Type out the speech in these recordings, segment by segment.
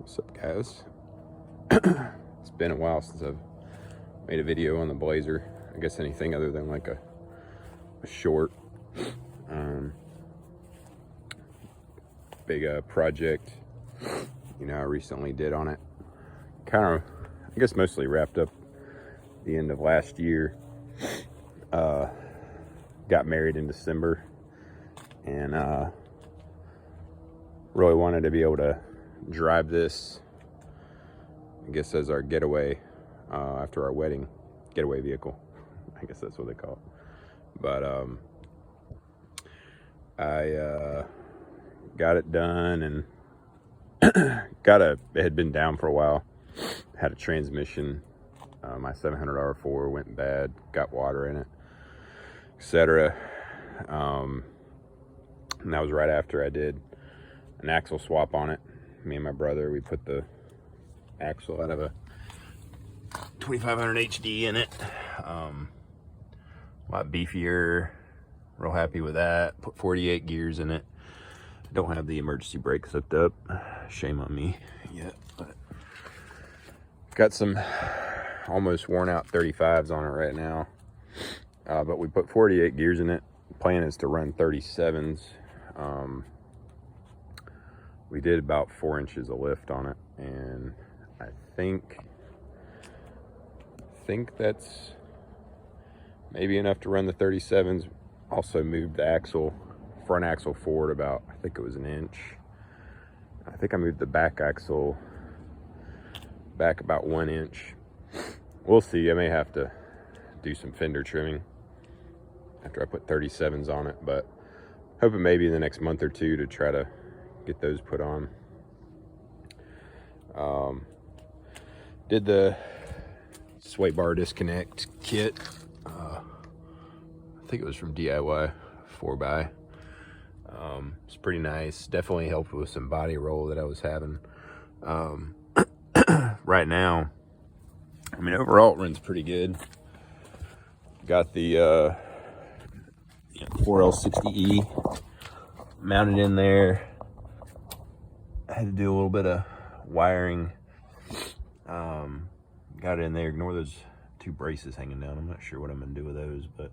What's up, guys? It's been a while since I've made a video on the Blazer. I guess anything other than like a short big project, I recently did on it. Kind of, I guess mostly wrapped up the end of last year. Got married in December, and really wanted to be able to drive this, I guess, as our getaway after our wedding, getaway vehicle. I guess that's what they call it. But I got it done, and it had been down for a while. Had a transmission. My 700 R4 went bad, got water in it, etc. And that was right after I did an axle swap on it. Me and my brother, we put the axle out of a 2500 HD in it. A lot beefier, real happy with that. Put 48 gears in it. Don't have the emergency brakes hooked up, shame on me yet, but got some almost worn out 35s on it right now. But we put 48 gears in it. Plan is to run 37s. We did about 4 inches of lift on it, and I think that's maybe enough to run the 37s. Also moved the front axle forward about, I think it was an inch. I think I moved the back axle back about 1 inch. We'll see. I may have to do some fender trimming after I put 37s on it, but hoping maybe in the next month or two to try to get those put on. Did the sway bar disconnect kit. I think it was from DIY 4x. It's pretty nice. Definitely helped with some body roll that I was having. Right now, I mean, overall it runs pretty good. Got the 4L60E mounted in there. I had to do a little bit of wiring. Got it in there. Ignore those 2 braces hanging down. I'm not sure what I'm gonna do with those, but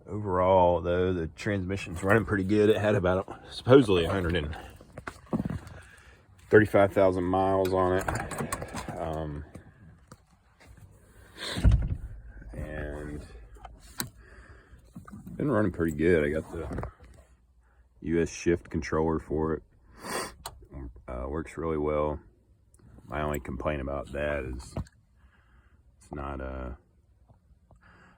overall, though, the transmission's running pretty good. It had about supposedly 135,000 miles on it. And been running pretty good. I got the US shift controller for it. Works really well. My only complaint about that is it's not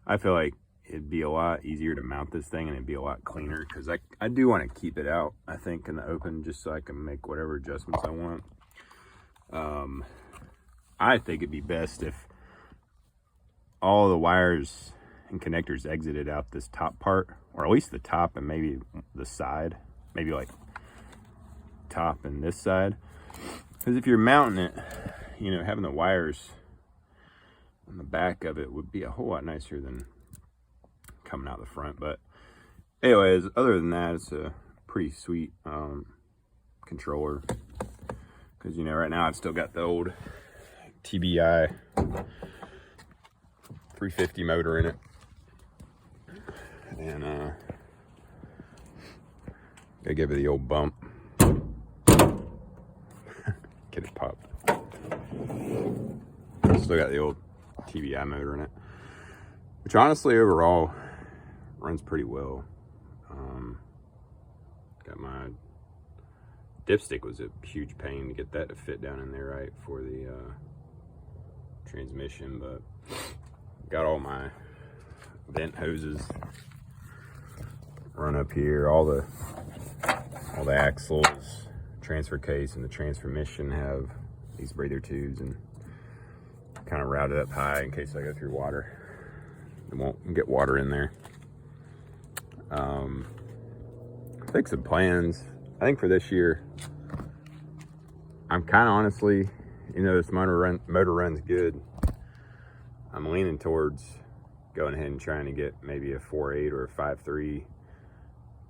I feel like it'd be a lot easier to mount this thing, and it'd be a lot cleaner, because I do want to keep it out, I think, in the open, just so I can make whatever adjustments I want. I think it'd be best if all the wires and connectors exited out this top part, or at least the top and maybe the side, maybe like top and this side. Because if you're mounting it, having the wires on the back of it would be a whole lot nicer than coming out the front. But anyways, other than that, it's a pretty sweet controller, because right now I've still got the old TBI 350 motor in it, and gotta give it the old bump. Get it popped. Still got the old TBI motor in it, which honestly overall runs pretty well. Got my dipstick, was a huge pain to get that to fit down in there right for the transmission, but got all my vent hoses run up here. All the axles, transfer case, and the transmission have these breather tubes, and kind of routed up high in case I go through water. It won't get water in there. I think some plans. I think for this year, I'm kind of honestly, this motor runs good. I'm leaning towards going ahead and trying to get maybe a 4.8 or a 5.3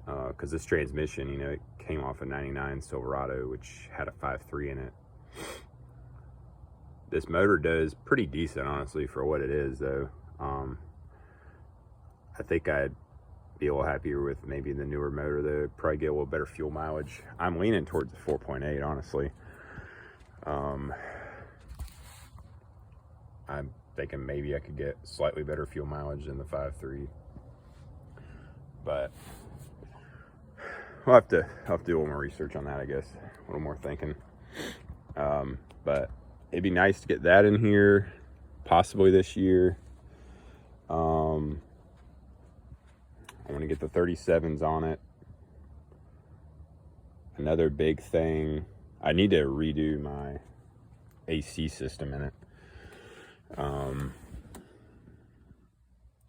because this transmission, you know, it came off a 99 Silverado, which had a 5.3 in it. This motor does pretty decent, honestly, for what it is, though. I think I'd be a little happier with maybe the newer motor, though. Probably get a little better fuel mileage. I'm leaning towards the 4.8, honestly. I'm thinking maybe I could get slightly better fuel mileage than the 5.3, but I'll have to do a little more research on that, I guess. A little more thinking. But it'd be nice to get that in here, possibly this year. I want to get the 37s on it. Another big thing, I need to redo my AC system in it.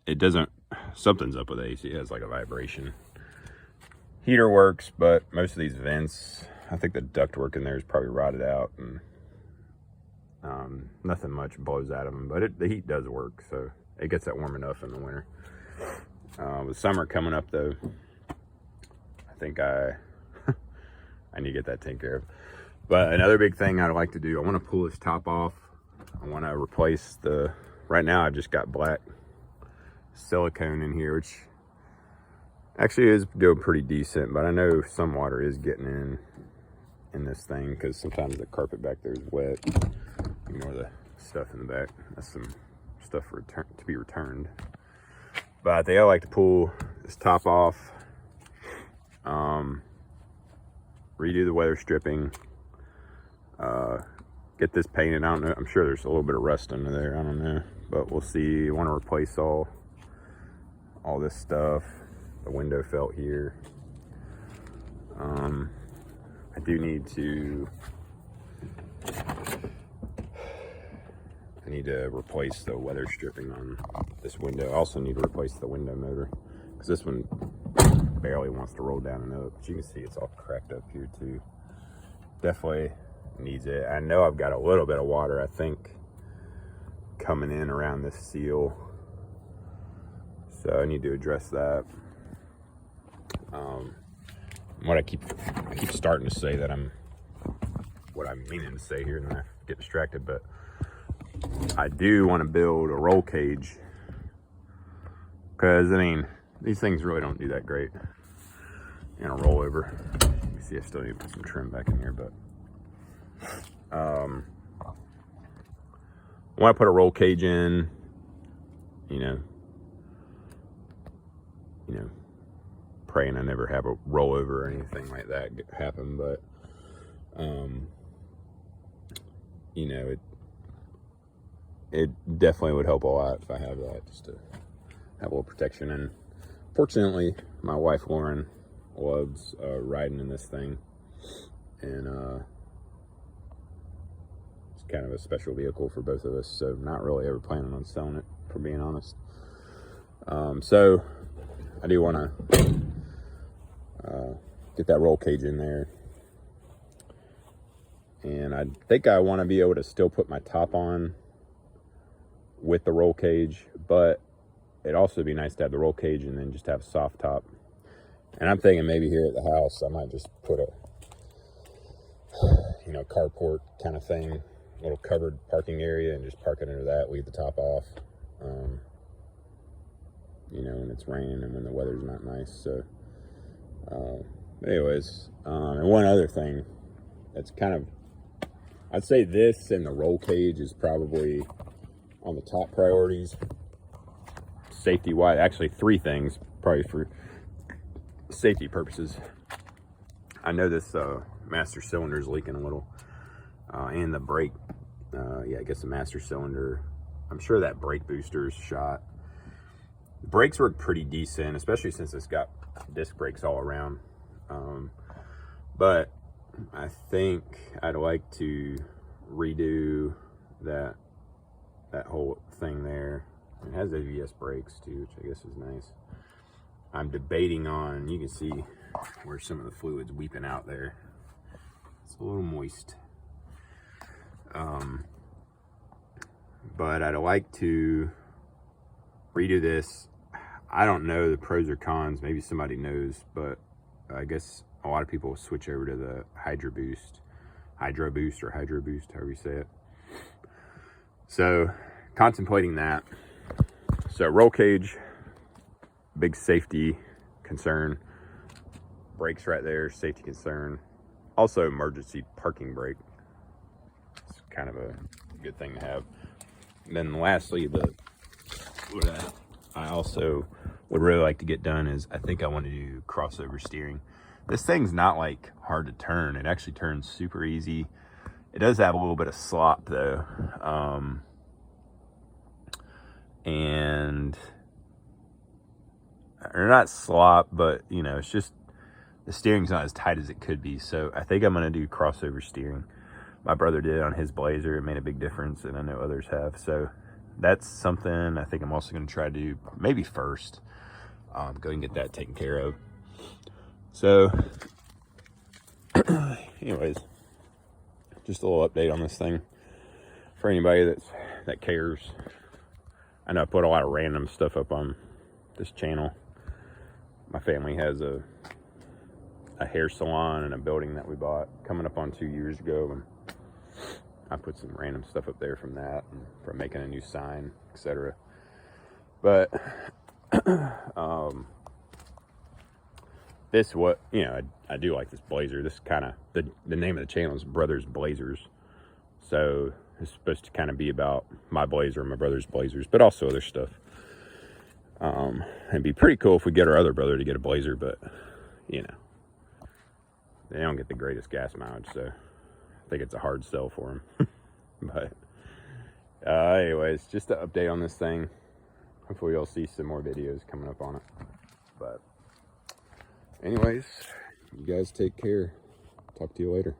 It doesn't, something's up with the AC. It has like a vibration. Heater works, but most of these vents, I think the ductwork in there is probably rotted out, and nothing much blows out of them, but the heat does work, so it gets that warm enough in the winter. With summer coming up, though, I think I need to get that taken care of. But another big thing I'd like to do, I want to pull this top off. I want to replace right now I've just got black silicone in here, which actually is doing pretty decent, but I know some water is getting in this thing, because sometimes the carpet back there is wet. Ignore the stuff in the back. That's some stuff to be returned. But I think I like to pull this top off, redo the weather stripping, get this painted. I don't know, I'm sure there's a little bit of rust under there, I don't know, but we'll see. I want to replace all this stuff, the window felt here. I do need to replace the weather stripping on this window. I also need to replace the window motor, because this one barely wants to roll down and up. But you can see it's all cracked up here too. Definitely needs it. I know I've got a little bit of water, I think, coming in around this seal, so I need to address that. What I keep starting to say that what I'm meaning to say here, and I get distracted, but I do want to build a roll cage, because I mean, these things really don't do that great in a rollover. You see, I still need to put some trim back in here, but I want to put a roll cage in, you know, praying I never have a rollover or anything like that happen, but you know, it definitely would help a lot if I have that, just to have a little protection. And fortunately, my wife Lauren loves riding in this thing, and it's kind of a special vehicle for both of us, so not really ever planning on selling it, for being honest. So I do want to get that roll cage in there, and I think I want to be able to still put my top on with the roll cage, but it'd also be nice to have the roll cage and then just have a soft top. And I'm thinking maybe here at the house I might just put a carport kind of thing, little covered parking area, and just park it under that, leave the top off, when it's raining and when the weather's not nice. So anyways, and one other thing that's kind of, I'd say this and the roll cage is probably on the top priorities safety wise. Actually, three things probably for safety purposes. I know this master cylinder is leaking a little, and the brake, I guess the master cylinder, I'm sure that brake booster is shot. The brakes work pretty decent, especially since it's got disc brakes all around, but I think I'd like to redo that whole thing there. It has ABS brakes too, which I guess is nice. I'm debating on, you can see where some of the fluid's weeping out there. It's a little moist. But I'd like to redo this. I don't know the pros or cons, maybe somebody knows, but I guess a lot of people will switch over to the Hydro Boost, however you say it. So contemplating that. So roll cage, big safety concern. Brakes right there, safety concern. Also emergency parking brake. It's kind of a good thing to have. And then lastly, what I also would really like to get done is I think I want to do crossover steering. This thing's not like hard to turn. It actually turns super easy. It does have a little bit of slop though. Or not slop, but you know, it's just the steering's not as tight as it could be. So I think I'm going to do crossover steering. My brother did on his Blazer. It made a big difference, and I know others have. So that's something I think I'm also going to try to do maybe first. Go and get that taken care of. So anyways, just a little update on this thing for anybody that cares. I know I put a lot of random stuff up on this channel. My family has a hair salon and a building that we bought coming up on 2 years ago, and I put some random stuff up there from that and from making a new sign, etc. But this, what, you know, I do like this Blazer. This kind of, the name of the channel is Brothers Blazers. So it's supposed to kind of be about my Blazer and my brother's Blazers, but also other stuff. It'd be pretty cool if we get our other brother to get a Blazer, but you know, they don't get the greatest gas mileage, so I think it's a hard sell for them. But anyways, just an update on this thing. Hopefully you'll see some more videos coming up on it. But anyways, you guys take care. Talk to you later.